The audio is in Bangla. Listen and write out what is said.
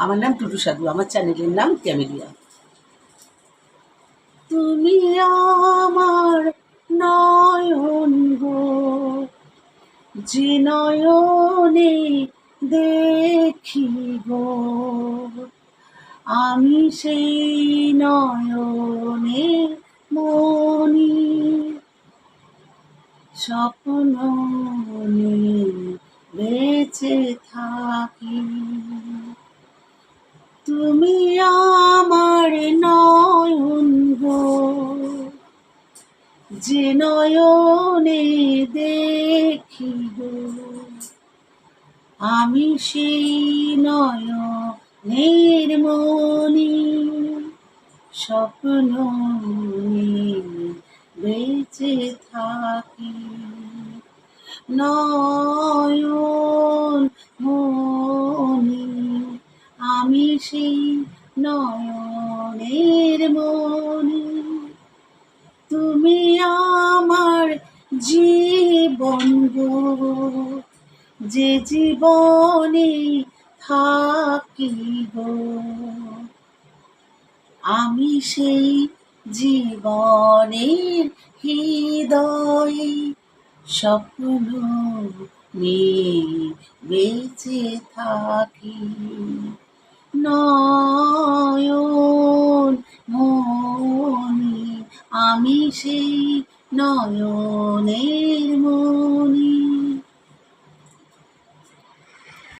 আমার নাম টুটু সাধু, আমার চ্যানেলের নাম ক্যামেলিয়া। তুমি আমার নয়ন গো, যে নয়নে দেখি গো, আমি সেই নয়নে মনি, স্বপ্ন নিয়ে বেঁচে থাকি। তুমি আমার নয়ন গো, যে নয়নে দেখি গো, আমি সেই নয়নের মনি, স্বপ্ন নিয়ে বেঁচে থাকি। নয়ন মনি, আমি সেই নয়নের মনি, তুমি আমার জীবন গো, যে জীবনে থাকি গো, আমি সেই জীবনের হৃদয়ে স্বপ্ন নিয়ে বেঁচে থাকি। নয়ন মনি, আমি সেই নয়নে